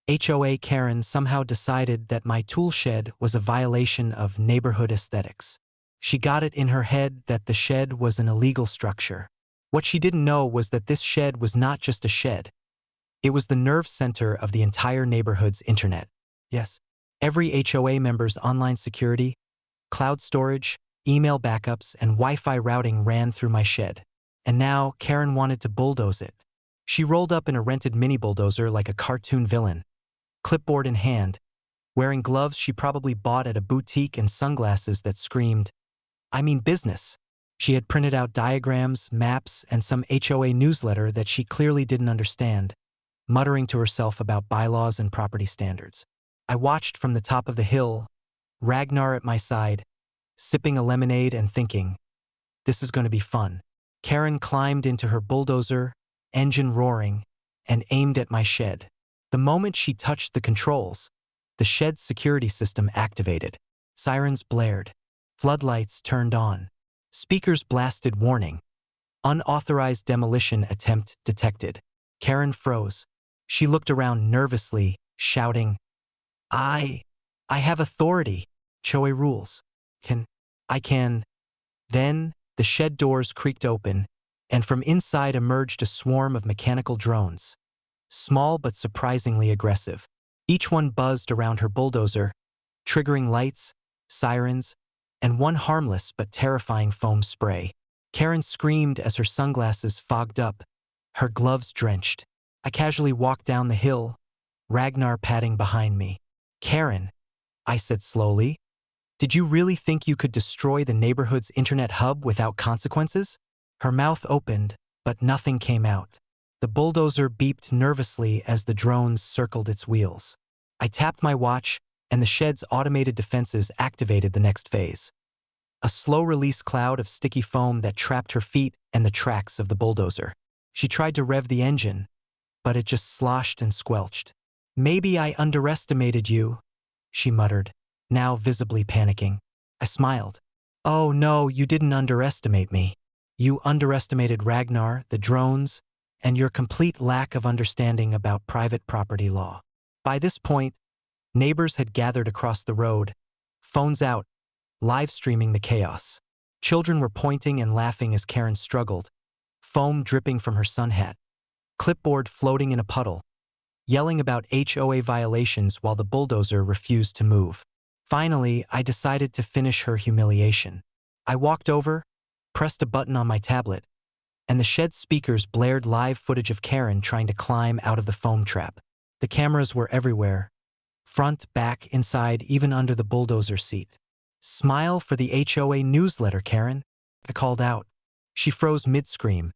HOA Karen somehow decided that my tool shed was a violation of neighborhood aesthetics. She got it in her head that the shed was an illegal structure. What she didn't know was that this shed was not just a shed. It was the nerve center of the entire neighborhood's internet. Yes, every HOA member's online security, cloud storage, email backups, and Wi-Fi routing ran through my shed. And now Karen wanted to bulldoze it. She rolled up in a rented mini bulldozer like a cartoon villain, clipboard in hand, wearing gloves she probably bought at a boutique and sunglasses that screamed, "I mean business." She had printed out diagrams, maps, and some HOA newsletter that she clearly didn't understand, muttering to herself about bylaws and property standards. I watched from the top of the hill, Ragnar at my side, sipping a lemonade and thinking, this is going to be fun. Karen climbed into her bulldozer, engine roaring, and aimed at my shed. The moment she touched the controls, the shed's security system activated. Sirens blared. Floodlights turned on. Speakers blasted warning. Unauthorized demolition attempt detected. Karen froze. She looked around nervously, shouting, I have authority. HOA rules. I can. Then, the shed doors creaked open, and from inside emerged a swarm of mechanical drones. Small but surprisingly aggressive. Each one buzzed around her bulldozer, triggering lights, sirens, and one harmless but terrifying foam spray. Karen screamed as her sunglasses fogged up, her gloves drenched. I casually walked down the hill, Ragnar padding behind me. Karen, I said slowly, did you really think you could destroy the neighborhood's internet hub without consequences? Her mouth opened, but nothing came out. The bulldozer beeped nervously as the drones circled its wheels. I tapped my watch, and the shed's automated defenses activated the next phase. A slow-release cloud of sticky foam that trapped her feet and the tracks of the bulldozer. She tried to rev the engine, but it just sloshed and squelched. Maybe I underestimated you, she muttered, now visibly panicking. I smiled. Oh no, you didn't underestimate me. You underestimated Ragnar, the drones, and your complete lack of understanding about private property law. By this point, neighbors had gathered across the road, phones out, live streaming the chaos. Children were pointing and laughing as Karen struggled, foam dripping from her sun hat, clipboard floating in a puddle, yelling about HOA violations while the bulldozer refused to move. Finally, I decided to finish her humiliation. I walked over, pressed a button on my tablet, and the shed speakers blared live footage of Karen trying to climb out of the foam trap. The cameras were everywhere, front, back, inside, even under the bulldozer seat. Smile for the HOA newsletter, Karen, I called out. She froze mid-scream,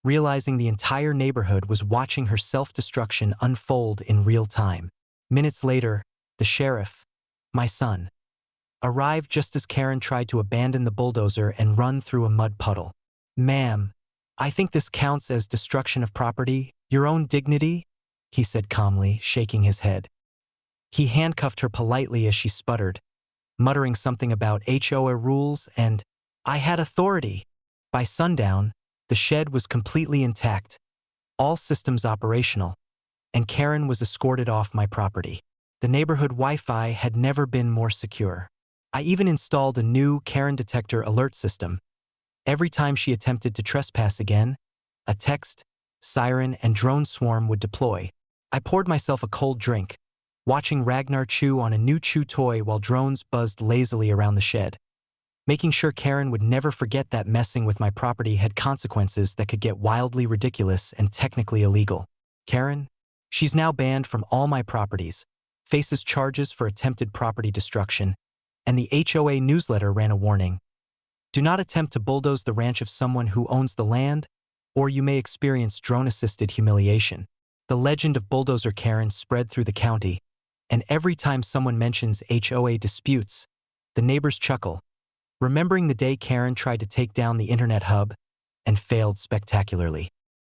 realizing the entire neighborhood was watching her self-destruction unfold in real time. Minutes later, the sheriff, my son, arrived just as Karen tried to abandon the bulldozer and run through a mud puddle. Ma'am, I think this counts as destruction of property, your own dignity, he said calmly, shaking his head. He handcuffed her politely as she sputtered, muttering something about HOA rules and, I had authority. By sundown, the shed was completely intact, all systems operational, and Karen was escorted off my property. The neighborhood Wi-Fi had never been more secure. I even installed a new Karen detector alert system. Every time she attempted to trespass again, a text, siren, and drone swarm would deploy. I poured myself a cold drink, watching Ragnar chew on a new chew toy while drones buzzed lazily around the shed, making sure Karen would never forget that messing with my property had consequences that could get wildly ridiculous and technically illegal. Karen, she's now banned from all my properties, faces charges for attempted property destruction, and the HOA newsletter ran a warning. Do not attempt to bulldoze the ranch of someone who owns the land, or you may experience drone-assisted humiliation. The legend of Bulldozer Karen spread through the county, and every time someone mentions HOA disputes, the neighbors chuckle, remembering the day Karen tried to take down the internet hub and failed spectacularly.